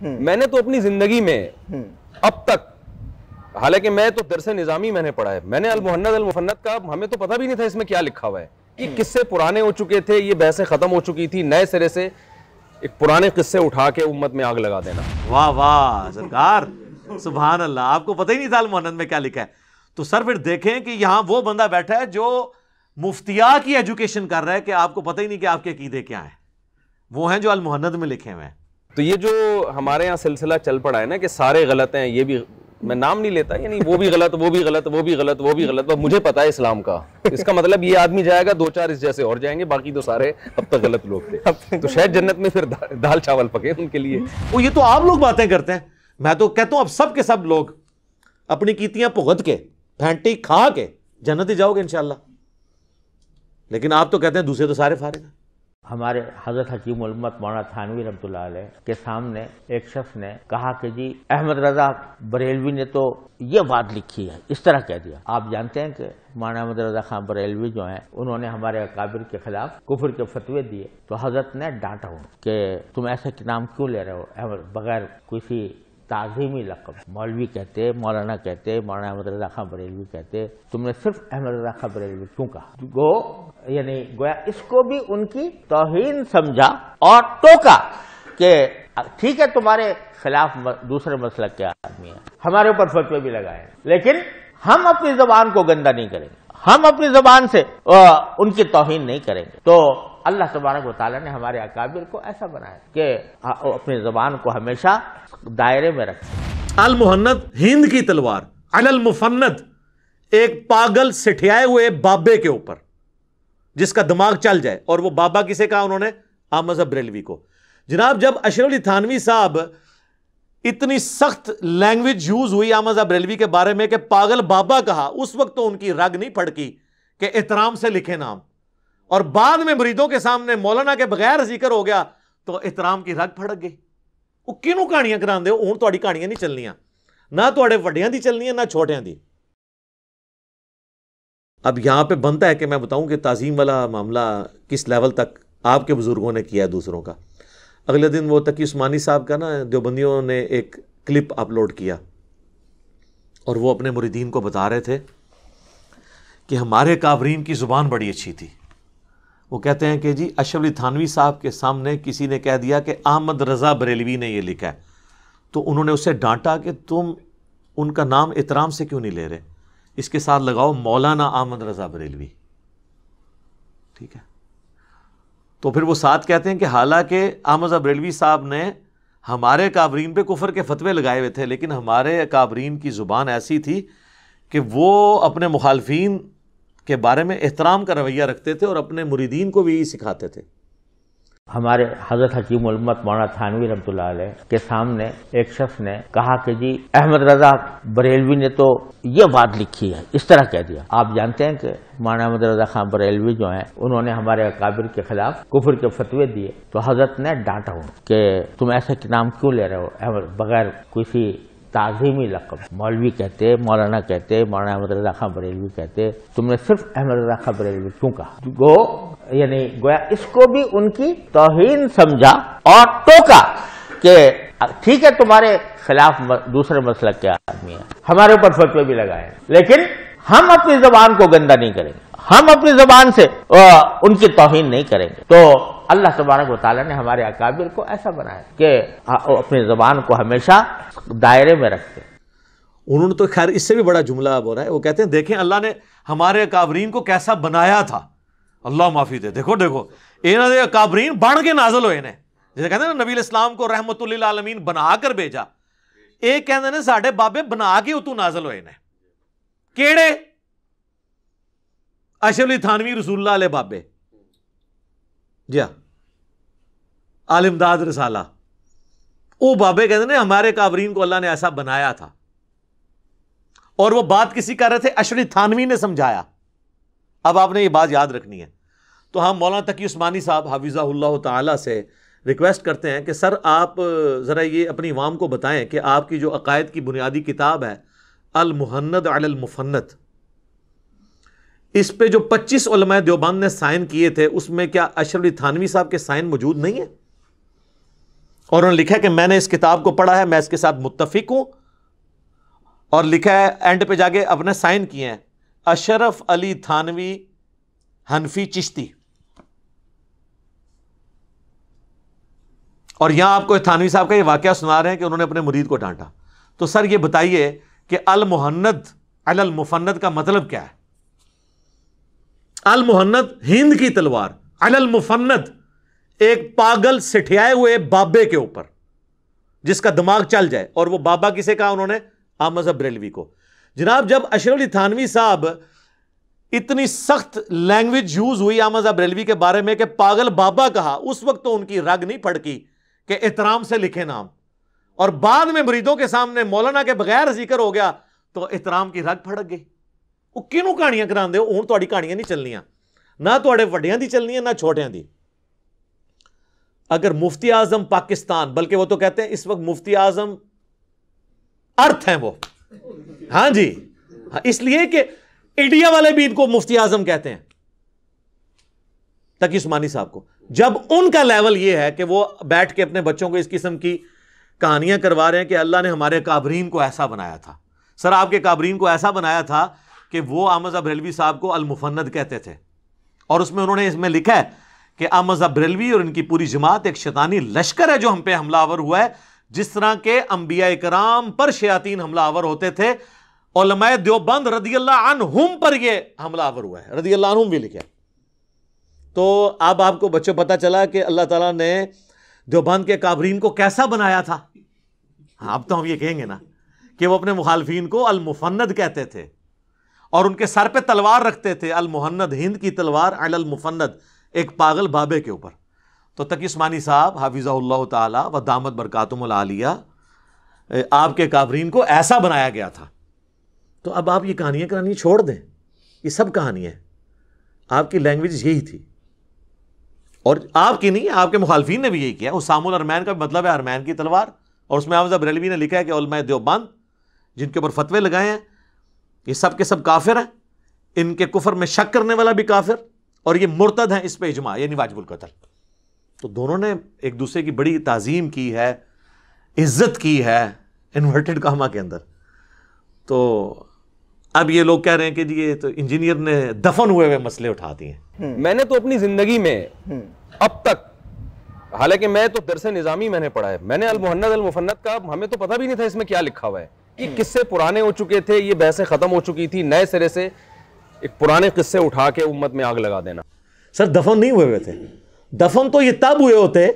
میں نے تو اپنی زندگی میں اب تک، حالانکہ میں تو درس نظامی میں نے پڑھا ہے، میں نے المہند المفند کا ہمیں تو پتہ بھی نہیں تھا اس میں کیا لکھا ہوا ہے، یہ قصے پرانے ہو چکے تھے، یہ بحثیں ختم ہو چکی تھی، نئے سرے سے ایک پرانے قصے اٹھا کے امت میں آگ لگا دینا۔ واہ واہ سرکار، سبحان اللہ، آپ کو پتہ ہی نہیں تھا المہند میں کیا لکھا ہے۔ تو سر پھر دیکھیں کہ یہاں وہ بندہ بیٹھا ہے جو مفتیا کی ایجوکیشن کر رہا ہے کہ آپ کو پتہ ہی نہیں کہ آپ کے عقیدے کیا ہیں، وہ ہیں جو المہند میں لکھے ہوئے ہیں۔ تو یہ جو ہمارے یہاں سلسلہ چل پڑا ہے نا کہ سارے غلط ہیں، یہ بھی میں نام نہیں لیتا، یعنی وہ بھی غلط، وہ بھی غلط، وہ بھی غلط، وہ بھی غلط، مجھے پتا ہے اسلام کا، اس کا مطلب یہ آدمی جائے گا 2-4 اس جیسے اور جائیں گے، باقی تو سارے اب تک غلط لوگ تھے، تو شاید جنت میں پھر دال چاول پکے ان کے لیے۔ وہ یہ تو آپ لوگ باتیں کرتے ہیں، میں تو کہتا ہوں اب سب کے سب لوگ اپنی کیتیاں بھگت کے پھینٹی کھا کے جنت ہی جاؤ گے انشاءاللہ، لیکن آپ تو کہتے ہیں دوسرے تو سارے فارغ ہیں۔ ہمارے حضرت حکیم الامت مولانا تھانوی رحمۃ اللہ علیہ کے سامنے ایک شخص نے کہا کہ جی احمد رضا بریلوی نے تو یہ بات لکھی ہے، اس طرح کہہ دیا۔ آپ جانتے ہیں کہ مولانا احمد رضا خان بریلوی جو ہیں انہوں نے ہمارے اکابر کے خلاف کفر کے فتوے دیے، تو حضرت نے ڈانٹا ہوں کہ تم ایسے نام کیوں لے رہے ہو بغیر کسی تعظیمی لقب، مولوی کہتے، مولانا کہتے، مولانا احمد رضا خان بریلوی کہتے، تم نے صرف احمد رضا خان بریلوی کیوں کہا؟ یعنی گویا اس کو بھی ان کی توہین سمجھا اور ٹوکا کہ ٹھیک ہے تمہارے خلاف دوسرے مسلک کے آدمی ہیں، ہمارے اوپر فتوے بھی لگائے، لیکن ہم اپنی زبان کو گندا نہیں کریں گے، ہم اپنی زبان سے ان کی توہین نہیں کریں گے۔ تو اللہ تبارک و تعالیٰ نے ہمارے اکابر کو ایسا بنایا کہ اپنی زبان کو ہمیشہ دائرے میں رکھیں۔ المہند ہند کی تلوار، علی المفند ایک پاگل سٹھیائے ہوئے بابے کے اوپر جس کا دماغ چل جائے، اور وہ بابا کسے کہا انہوں نے؟ احمد بریلوی کو۔ جناب جب اشرف علی تھانوی صاحب اتنی سخت لینگویج یوز ہوئی احمد بریلوی کے بارے میں کہ پاگل بابا کہا، اس وقت تو ان کی رگ نہیں پھڑکی کہ احترام سے لکھے نام، اور بعد میں مریدوں کے سامنے مولانا کے بغیر ذکر ہو گیا تو احترام کی رگ پھڑک گئی۔ وہ کینوں کہانیاں کراندے ہو، ہوں تہاڈی کہانیاں نہیں چلنیاں، نہ تہاڈے وڈیاں دی چلنیاں نہ چھوٹیاں دی۔ اب یہاں پہ بنتا ہے کہ میں بتاؤں کہ تعظیم والا معاملہ کس لیول تک آپ کے بزرگوں نے کیا ہے دوسروں کا۔ اگلے دن وہ تقی عثمانی صاحب کا نا دیوبندیوں نے ایک کلپ اپلوڈ کیا، اور وہ اپنے مریدین کو بتا رہے تھے کہ ہمارے کافرین کی زبان بڑی اچھی تھی۔ وہ کہتے ہیں کہ جی اشرف علی تھانوی صاحب کے سامنے کسی نے کہہ دیا کہ احمد رضا بریلوی نے یہ لکھا ہے، تو انہوں نے اسے ڈانٹا کہ تم ان کا نام احترام سے کیوں نہیں لے رہے، اس کے ساتھ لگاؤ مولانا احمد رضا بریلوی، ٹھیک ہے؟ تو پھر وہ ساتھ کہتے ہیں کہ حالانکہ احمد رضا بریلوی صاحب نے ہمارے کافرین پہ کفر کے فتوے لگائے ہوئے تھے، لیکن ہمارے کافرین کی زبان ایسی تھی کہ وہ اپنے مخالفین کے بارے میں احترام کا رویہ رکھتے تھے اور اپنے مریدین کو بھی یہی سکھاتے تھے۔ ہمارے حضرت حکیم الامت مولانا تھانوی رحمۃ اللہ علیہ کے سامنے ایک شخص نے کہا کہ جی احمد رضا بریلوی نے تو یہ بات لکھی ہے، اس طرح کہہ دیا۔ آپ جانتے ہیں کہ مولانا احمد رضا خان بریلوی جو ہیں انہوں نے ہمارے اکابر کے خلاف کفر کے فتوے دیے، تو حضرت نے ڈانٹا ہوں کہ تم ایسے نام کیوں لے رہے ہو بغیر کسی تعظیمی لقب، مولوی کہتے، مولانا کہتے، مولانا احمد رضا خان بریلوی کہتے، تم نے صرف احمد رضا خان بریلوی کیوں کہا؟ یعنی گویا اس کو بھی ان کی توہین سمجھا اور ٹوکا کہ ٹھیک ہے تمہارے خلاف دوسرے مسلک کے آدمی ہیں، ہمارے اوپر فتوے بھی لگائے، لیکن ہم اپنی زبان کو گندا نہیں کریں گے، ہم اپنی زبان سے ان کی توہین نہیں کریں گے۔ تو اللہ تبارک و تعالیٰ نے ہمارے اکابر کو ایسا بنایا کہ اپنی زبان کو ہمیشہ دائرے میں رکھتے۔ انہوں نے تو خیر اس سے بھی بڑا جملہ اب ہو رہا ہے، وہ کہتے ہیں دیکھیں اللہ نے ہمارے اکابرین کو کیسا بنایا تھا، اللہ معافی دے، دیکھو انہوں نے اکابرین بن کے نازل ہوئے نے، جیسے کہتے ہیں نا نبی الاسلام کو رحمت للعالمین بنا کر بھیجا، ایک کہتے ہیں ساڈے بابے بنا کے اتو نازل ہوئے نے، کیڑے؟ اشرف علی تھانوی رسول اللہ علیہ بابے، جی ہاں، عالم امداد رسالہ، وہ بابے کہتے ہیں ہمارے کافرین کو اللہ نے ایسا بنایا تھا، اور وہ بات کسی کر رہے تھے اشرف علی تھانوی نے سمجھایا۔ اب آپ نے یہ بات یاد رکھنی ہے، تو ہم مولانا تقی عثمانی صاحب حفظہ اللہ تعالی سے ریکویسٹ کرتے ہیں کہ سر آپ ذرا یہ اپنی عوام کو بتائیں کہ آپ کی جو عقائد کی بنیادی کتاب ہے المہند علی المفند، اس پہ جو 25 علماء دیوبند نے سائن کیے تھے، اس میں کیا اشرف علی تھانوی صاحب کے سائن موجود نہیں ہیں؟ اور انہوں نے لکھا ہے کہ میں نے اس کتاب کو پڑھا ہے, میں اس کے ساتھ متفق ہوں, اور لکھا ہے اینڈ پہ جا کے اپنے سائن کیے ہیں اشرف علی تھانوی حنفی چشتی. اور یہاں آپ کو تھانوی صاحب کا یہ واقعہ سنا رہے ہیں کہ انہوں نے اپنے مرید کو ڈانٹا. تو سر یہ بتائیے کہ المحند علی المفند کا مطلب کیا ہے؟ المحند ہند کی تلوار, علی المفند ایک پاگل سٹھیائے ہوئے بابے کے اوپر جس کا دماغ چل جائے. اور وہ بابا کسے کہا انہوں نے؟ احمد بریلوی کو. جناب جب اشرف علی تھانوی صاحب اتنی سخت لینگویج یوز ہوئی احمد بریلوی کے بارے میں کہ پاگل بابا کہا, اس وقت تو ان کی رگ نہیں پھڑکی کہ احترام سے لکھے نام, اور بعد میں مریدوں کے سامنے مولانا کے بغیر ذکر ہو گیا تو احترام کی رگ پھڑک گئی. وہ کینوں کہانیاں کران دے ہو, ہوں تہاڈی کہانیاں نہیں چلنیاں, نہ تہاڈے وڈیاں دی چلنی ہے نہ چھوٹیاں دی. اگر مفتی اعظم پاکستان, بلکہ وہ تو کہتے ہیں اس وقت مفتی اعظم ارتھ ہیں وہ, ہاں جی, اس لیے کہ انڈیا والے بھی ان کو مفتی اعظم کہتے ہیں, تقی عثمانی صاحب کو. جب ان کا لیول یہ ہے کہ وہ بیٹھ کے اپنے بچوں کو اس قسم کی کہانیاں کروا رہے ہیں کہ اللہ نے ہمارے کابرین کو ایسا بنایا تھا. سر آپ کے کابرین کو ایسا بنایا تھا کہ وہ احمد بریلوی صاحب کو المفند کہتے تھے, اور اس میں انہوں نے اس میں لکھا ہے کہ احمد بریلوی اور ان کی پوری جماعت ایک شیطانی لشکر ہے جو ہم پہ حملہ آور ہوا ہے, جس طرح کے انبیاء کرام پر شیاطین حملہ آور ہوتے تھے, علماء دیوبند رضی اللہ عنہم پر یہ حملہ آور ہوا ہے. رضی اللہ عنہم بھی لکھا. تو اب آپ کو بچوں پتا چلا کہ اللہ تعالیٰ نے دیوبند کے کابرین کو کیسا بنایا تھا. اب تو ہم یہ کہیں گے نا کہ وہ اپنے مخالفین کو المفند کہتے تھے اور ان کے سر پہ تلوار رکھتے تھے, المحند ہند کی تلوار علی المفند, ایک پاگل بابے کے اوپر. تو تقی عثمانی صاحب حفظہ اللہ تعالی و دامت برکاتہم العالیہ, آپ کے کابرین کو ایسا بنایا گیا تھا. تو اب آپ یہ کہانیاں کرانی چھوڑ دیں, یہ سب کہانیاں, آپ کی لینگویج یہی تھی, اور آپ کی نہیں, آپ کے مخالفین نے بھی یہی کیا. اسام الارمین کا مطلب ہے ارمین کی تلوار, اور اس میں احمد بریلوی نے لکھا ہے کہ علماء دیوبند جن کے اوپر فتوے لگائے ہیں یہ سب کے سب کافر ہیں, ان کے کفر میں شک کرنے والا بھی کافر, اور یہ مرتد ہیں, اس پہ اجماع یعنی واجب القتل. تو دونوں نے ایک دوسرے کی بڑی تعظیم کی ہے, عزت کی ہے انورٹڈ کاما کے اندر. تو اب یہ لوگ کہہ رہے ہیں کہ جی یہ تو انجینئر نے دفن ہوئے مسئلے اٹھا دیے ہیں. میں نے تو اپنی زندگی میں اب تک, حالانکہ میں تو درس نظامی میں نے پڑھا ہے, میں نے المحند المفند کا ہمیں تو پتہ بھی نہیں تھا اس میں کیا لکھا ہوا ہے. یہ قصے پرانے ہو چکے تھے, یہ بحثیں ختم ہو چکی تھی, نئے سرے سے ایک پرانے قصے اٹھا کے امت میں آگ لگا دینا. سر دفن نہیں ہوئے تھے. دفن تو یہ تب ہوئے ہوتے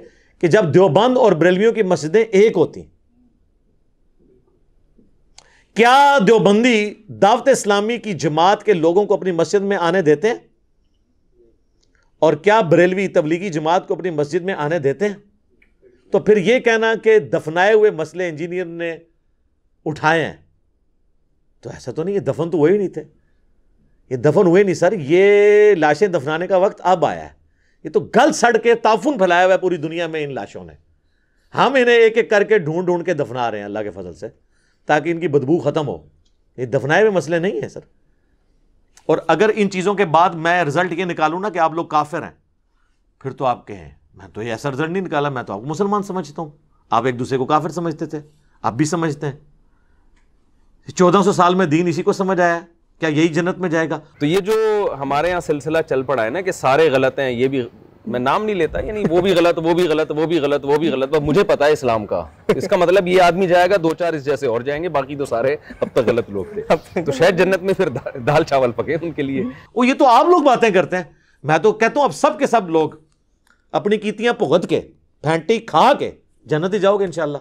کہ جب دیوبند اور بریلویوں کی مسجدیں ایک ہوتی. کیا دیوبندی دعوت اسلامی کی جماعت کے لوگوں کو اپنی مسجد میں آنے دیتے ہیں؟ اور کیا بریلوی تبلیغی جماعت کو اپنی مسجد میں آنے دیتے ہیں؟ تو پھر یہ کہنا کہ دفنائے ہوئے مسئلے انجینئر نے اٹھائے ہیں, تو ایسا تو نہیں, یہ دفن تو وہی نہیں تھے, یہ دفن ہوئے نہیں سر. یہ لاشیں دفنانے کا وقت اب آیا ہے. یہ تو گل سڑ کے تعفن پھیلایا ہوا ہے پوری دنیا میں ان لاشوں نے. ہم انہیں ایک ایک کر کے ڈھونڈ ڈھونڈ کے دفنا رہے ہیں اللہ کے فضل سے, تاکہ ان کی بدبو ختم ہو. یہ دفنائے ہوئے مسئلے نہیں ہیں سر. اور اگر ان چیزوں کے بعد میں رزلٹ یہ نکالوں نا کہ آپ لوگ کافر ہیں, پھر تو آپ کہیں میں تو یہ ایسا رزلٹ نہیں نکالا, میں تو آپ کو مسلمان سمجھتا ہوں. آپ ایک دوسرے کو کافر سمجھتے تھے, آپ بھی سمجھتے ہیں. 1400 سال میں دین اسی کو سمجھ آیا, کیا یہی جنت میں جائے گا؟ تو یہ جو ہمارے یہاں سلسلہ چل پڑا ہے نا کہ سارے غلط ہیں, یہ بھی میں نام نہیں لیتا, یعنی وہ بھی غلط, وہ بھی غلط, وہ بھی غلط, وہ بھی غلط, مجھے پتا ہے اسلام کا. اس کا مطلب یہ آدمی جائے گا, 2-4 اس جیسے اور جائیں گے, باقی تو سارے اب تک غلط لوگ تھے. تو شاید جنت میں پھر دال چاول پکے ان کے لیے. وہ یہ تو آپ لوگ باتیں کرتے ہیں, میں تو کہتا ہوں اب سب کے سب لوگ اپنی کیتیاں بھگت کے پھینٹی کھا کے جنت ہی جاؤ گے انشاءاللہ.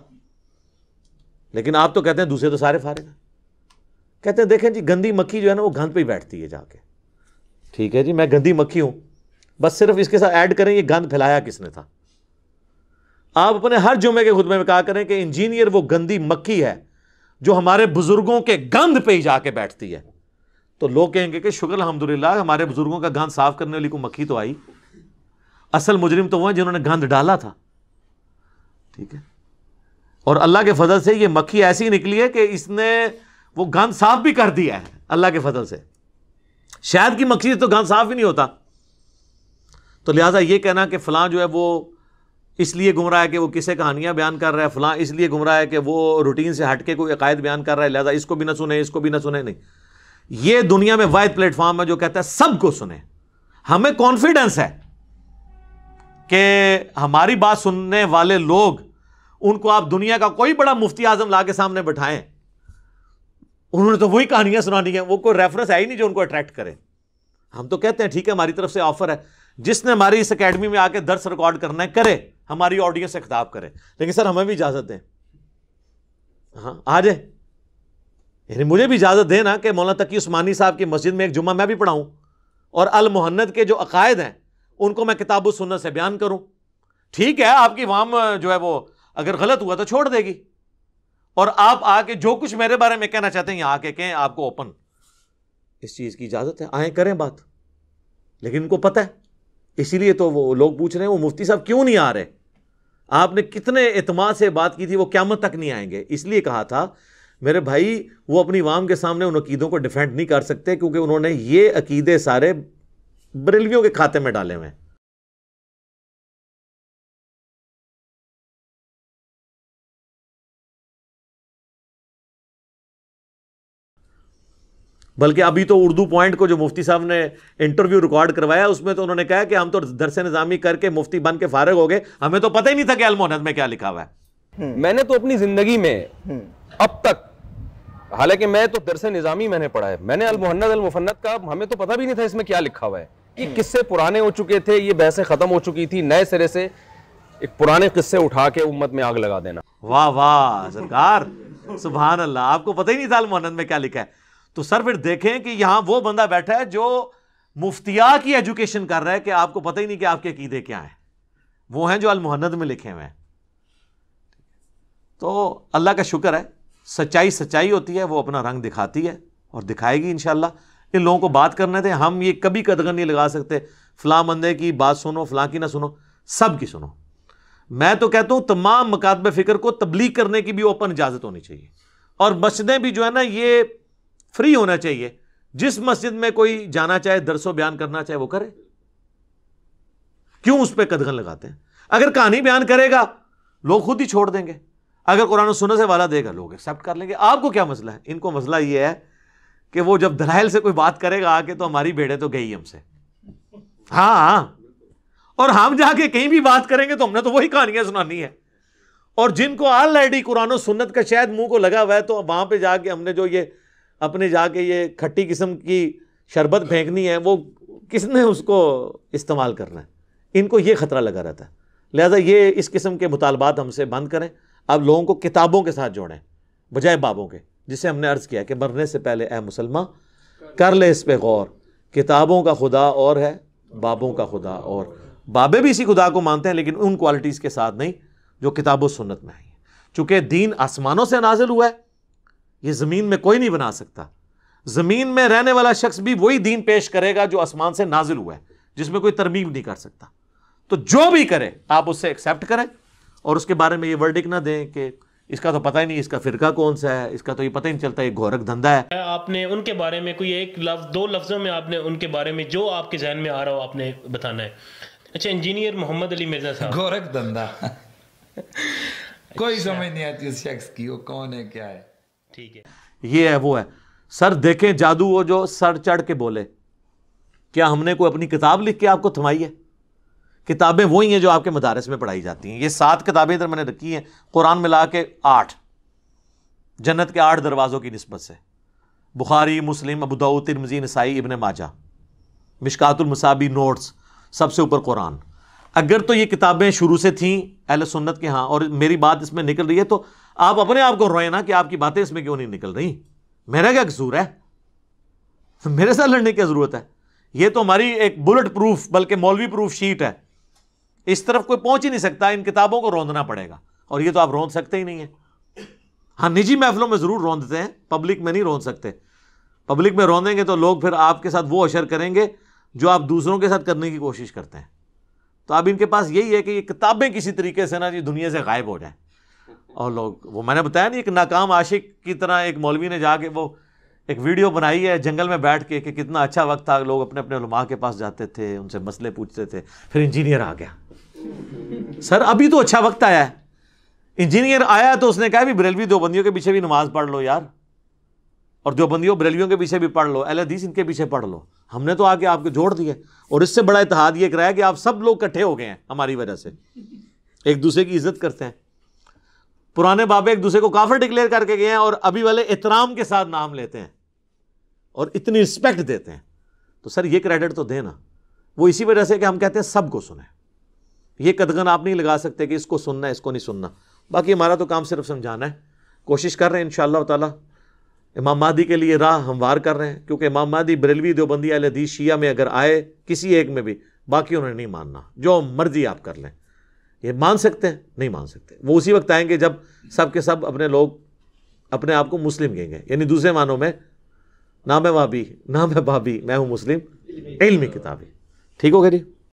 لیکن آپ تو کہتے ہیں دوسرے تو سارے فارغ ہیں. کہتے ہیں دیکھیں جی گندی مکھی جو ہے نا وہ گند پہ ہی بیٹھتی ہے جا کے. ٹھیک ہے جی, میں گندی مکھی ہوں, بس صرف اس کے ساتھ ایڈ کریں یہ گند پھیلایا کس نے تھا. آپ اپنے ہر جمعے کے خطبے میں کہا کریں کہ انجینئر وہ گندی مکھی ہے جو ہمارے بزرگوں کے گند پہ ہی جا کے بیٹھتی ہے. تو لوگ کہیں گے کہ شکر الحمدللہ ہمارے بزرگوں کا گند صاف کرنے والی کو مکھی تو آئی. اصل مجرم تو وہ ہیں جنہوں نے گند ڈالا تھا. ٹھیک ہے, اور اللہ کے فضل سے یہ مکھی ایسی نکلی ہے کہ اس نے وہ گند صاف بھی کر دیا ہے اللہ کے فضل سے. شاید کی مکھی سے تو گند صاف ہی نہیں ہوتا. تو لہٰذا یہ کہنا کہ فلاں جو ہے وہ اس لیے گمراہ ہے کہ وہ کسے کہانیاں بیان کر رہا ہے، فلاں اس لیے گمراہ ہے کہ وہ روٹین سے ہٹ کے کوئی عقائد بیان کر رہا ہے، لہذا اس کو بھی نہ سنیں اس کو بھی نہ سنیں. نہیں، یہ دنیا میں واحد پلیٹ فارم ہے جو کہتا ہے سب کو سنیں. ہمیں کانفیڈنس ہے کہ ہماری بات سننے والے لوگ، ان کو آپ دنیا کا کوئی بڑا مفتی اعظم لا کے سامنے بٹھائیں، انہوں نے تو وہی کہانیاں سنانی ہیں، وہ کوئی ریفرنس ہے ہی نہیں جو ان کو اٹریکٹ کرے. ہم تو کہتے ہیں ٹھیک ہے ہماری طرف سے آفر ہے، جس نے ہماری اس اکیڈمی میں آ کے درس ریکارڈ کرنا ہے کرے، ہماری آڈینس سے خطاب کرے، لیکن سر ہمیں بھی اجازت دیں. ہاں آ جائے، یعنی مجھے بھی اجازت دیں نا کہ مولانا تقی عثمانی صاحب کی مسجد میں ایک جمعہ میں بھی پڑھاؤں اور المحند کے جو عقائد ہیں ان کو میں کتاب و سنت سے بیان کروں. ٹھیک ہے آپ کی عوام جو ہے وہ اگر غلط ہوا تو چھوڑ دے گی، اور آپ آ کے جو کچھ میرے بارے میں کہنا چاہتے ہیں یہاں آ کے کہیں، آپ کو اوپن اس چیز کی اجازت ہے، آئیں کریں بات. لیکن ان کو پتہ ہے، اسی لیے تو وہ لوگ پوچھ رہے ہیں وہ مفتی صاحب کیوں نہیں آ رہے، آپ نے کتنے اعتماد سے بات کی تھی، وہ قیامت تک نہیں آئیں گے. اس لیے کہا تھا میرے بھائی وہ اپنی عوام کے سامنے ان عقیدوں کو ڈیفینڈ نہیں کر سکتے، کیونکہ انہوں نے یہ عقیدے سارے بریلویوں کے کھاتے میں ڈالے ہوئے ہیں. بلکہ ابھی تو اردو پوائنٹ کو جو مفتی صاحب نے انٹرویو ریکارڈ کروایا اس میں تو انہوں نے کہا کہ ہم تو درس نظامی کر کے مفتی بن کے فارغ ہو گئے، ہمیں تو پتہ ہی نہیں تھا کہ المحند میں کیا لکھا ہوا ہے. میں نے تو اپنی زندگی میں اب تک، حالانکہ میں تو درس نظامی میں نے پڑھا ہے، میں نے المحند المفند کا ہمیں تو پتہ بھی نہیں تھا اس میں کیا لکھا ہوا ہے. یہ قصے پرانے ہو چکے تھے، یہ بحثیں ختم ہو چکی تھی، نئے سرے سے ایک پرانے قصے اٹھا کے امت میں آگ لگا دینا. واہ واہ سرکار، سبحان اللہ، آپ کو پتہ ہی نہیں تھا المحند میں کیا لکھا ہے. تو سر پھر دیکھیں کہ یہاں وہ بندہ بیٹھا ہے جو مفتیا کی ایجوکیشن کر رہا ہے کہ آپ کو پتہ ہی نہیں کہ آپ کے عقیدے کیا ہیں، وہ ہیں جو المحند میں لکھے ہوئے ہیں. تو اللہ کا شکر ہے، سچائی سچائی ہوتی ہے، وہ اپنا رنگ دکھاتی ہے اور دکھائے گی انشاءاللہ. ان لوگوں کو بات کرنے تھے، ہم یہ کبھی قدغن نہیں لگا سکتے فلاں بندے کی بات سنو فلاں کی نہ سنو، سب کی سنو. میں تو کہتا ہوں تمام مکاتب فکر کو تبلیغ کرنے کی بھی اوپن اجازت ہونی چاہیے، اور مسجدیں بھی جو ہے نا یہ فری ہونا چاہیے. جس مسجد میں کوئی جانا چاہے درس و بیان کرنا چاہے وہ کرے، کیوں اس پہ قدغن لگاتے ہیں؟ اگر کہانی بیان کرے گا لوگ خود ہی چھوڑ دیں گے، اگر قرآن و سنت سے والا دے گا لوگ ایکسیپٹ کر لیں گے. آپ کو کیا مسئلہ ہے؟ ان کو مسئلہ یہ ہے کہ وہ جب دلائل سے کوئی بات کرے گا آ کے تو ہماری بھیڑیں تو گئی ہم سے. ہاں، اور ہم جا کے کہیں بھی بات کریں گے تو ہم نے تو وہی کہانیاں سنانی ہے. اور جن کو آلریڈی قرآن و سنت کا شاید منہ کو لگا ہوا ہے تو وہاں پہ جا کے ہم نے جو یہ اپنے جا کے یہ کھٹی قسم کی شربت پھینکنی ہے، وہ کس نے اس کو استعمال کرنا ہے؟ ان کو یہ خطرہ لگا رہتا ہے. لہذا یہ اس قسم کے مطالبات ہم سے بند کریں. اب لوگوں کو کتابوں کے ساتھ جوڑیں بجائے بابوں کے، جسے ہم نے عرض کیا کہ مرنے سے پہلے اے مسلمان کر لے اس پہ غور، کتابوں کا خدا اور ہے، بابوں کا خدا اور. بابے بھی اسی خدا کو مانتے ہیں لیکن ان کوالٹیز کے ساتھ نہیں جو کتاب و سنت میں آئی. چونکہ دین آسمانوں سے نازل ہوا ہے، یہ زمین میں کوئی نہیں بنا سکتا. زمین میں رہنے والا شخص بھی وہی دین پیش کرے گا جو آسمان سے نازل ہوا ہے، جس میں کوئی ترمیم نہیں کر سکتا. تو جو بھی کرے آپ اس سے ایکسیپٹ کریں، اور اس کے بارے میں یہ ورڈک نہ دیں کہ اس کا تو پتہ ہی نہیں، اس کا فرقہ کون سا ہے، اس کا تو یہ پتہ ہی نہیں چلتا، یہ گھورک دھندا ہے. آپ نے ان کے بارے میں کوئی ایک لفظ، دو لفظوں میں آپ نے ان کے بارے میں جو آپ کے ذہن میں آ رہا ہو آپ نے بتانا ہے. اچھا، انجینئر محمد علی مرزا صاحب. گھورک دھندا کوئی سمجھ نہیں آتی اس شخص کی، وہ کون ہے کیا ہے. ٹھیک ہے، یہ ہے وہ ہے. سر دیکھیں جادو وہ جو سر چڑھ کے بولے، کیا ہم نے کوئی اپنی کتاب لکھ کے آپ کو تھمائی ہے؟ کتابیں وہی ہیں جو آپ کے مدارس میں پڑھائی جاتی ہیں. یہ 7 کتابیں ادھر میں نے رکھی ہیں، قرآن ملا کے 8، جنت کے 8 دروازوں کی نسبت سے، بخاری، مسلم، ابو داؤد، ترمذی، نسائی، ابن ماجہ، مشکات المصابیح، نوٹس، سب سے اوپر قرآن. اگر تو یہ کتابیں شروع سے تھیں اہل سنت کے ہاں اور میری بات اس میں نکل رہی ہے تو آپ اپنے آپ کو روئیں نا کہ آپ کی باتیں اس میں کیوں نہیں نکل رہی. میرا کیا قصور ہے؟ میرے ساتھ لڑنے کی ضرورت ہے؟ یہ تو ہماری ایک بلٹ پروف بلکہ مولوی پروف شیٹ ہے، اس طرف کوئی پہنچ ہی نہیں سکتا. ان کتابوں کو روندنا پڑے گا، اور یہ تو آپ روند سکتے ہی نہیں ہیں. ہاں نجی محفلوں میں ضرور روندتے ہیں، پبلک میں نہیں روند سکتے. پبلک میں روندیں گے تو لوگ پھر آپ کے ساتھ وہ اشر کریں گے جو آپ دوسروں کے ساتھ کرنے کی کوشش کرتے ہیں. تو اب ان کے پاس یہی ہے کہ یہ کتابیں کسی طریقے سے نا جی دنیا سے غائب ہو جائیں. اور لوگ، وہ میں نے بتایا نہیں، ایک ناکام عاشق کی طرح ایک مولوی نے جا کے وہ ایک ویڈیو بنائی ہے جنگل میں بیٹھ کے کہ کتنا اچھا وقت تھا، لوگ اپنے اپنے علماء کے پاس جاتے تھے، ان سے مسئلے پوچھتے تھے. پھر انجینئر آ گیا سر ابھی تو اچھا وقت آیا ہے. انجینئر آیا تو اس نے کہا بھی بریلوی دیوبندیوں کے پیچھے بھی نماز پڑھ لو یار, اور دیوبندیوں بریلویوں کے پیچھے بھی پڑھ لو, اہل حدیث ان کے پیچھے پڑھ لو. ہم نے تو آ کے آپ کو جوڑ دیے, اور اس سے بڑا اتحاد یہ کرایا کہ آپ سب لوگ اکٹھے ہو گئے ہیں ہماری وجہ سے, ایک دوسرے کی عزت کرتے ہیں. پرانے بابے ایک دوسرے کو کافر ڈکلیئر کر کے گئے ہیں, اور ابھی والے احترام کے ساتھ نام لیتے ہیں اور اتنی رسپیکٹ دیتے ہیں. تو سر یہ کریڈٹ تو دیں نا. وہ اسی وجہ سے کہ ہم کہتے ہیں سب کو سنیں, یہ قدغن آپ نہیں لگا سکتے کہ اس کو سننا ہے اس کو نہیں سننا. باقی ہمارا تو کام صرف سمجھانا ہے, کوشش کر رہے ہیں انشاءاللہ تعالی امام مہدی کے لیے راہ ہموار کر رہے ہیں, کیونکہ امام مہدی بریلوی دیوبندی اہل حدیث شیعہ میں اگر آئے کسی ایک میں بھی, باقی انہوں نے نہیں ماننا. جو مرضی آپ کر لیں, یہ مان سکتے ہیں نہیں مان سکتے. وہ اسی وقت آئیں گے جب سب کے سب اپنے لوگ اپنے آپ کو مسلم کہیں گے, یعنی دوسرے معنوں میں نہ میں وہابی نہ میں بھابی, میں ہوں مسلم علمی کتابی. ٹھیک ہو گیا جی.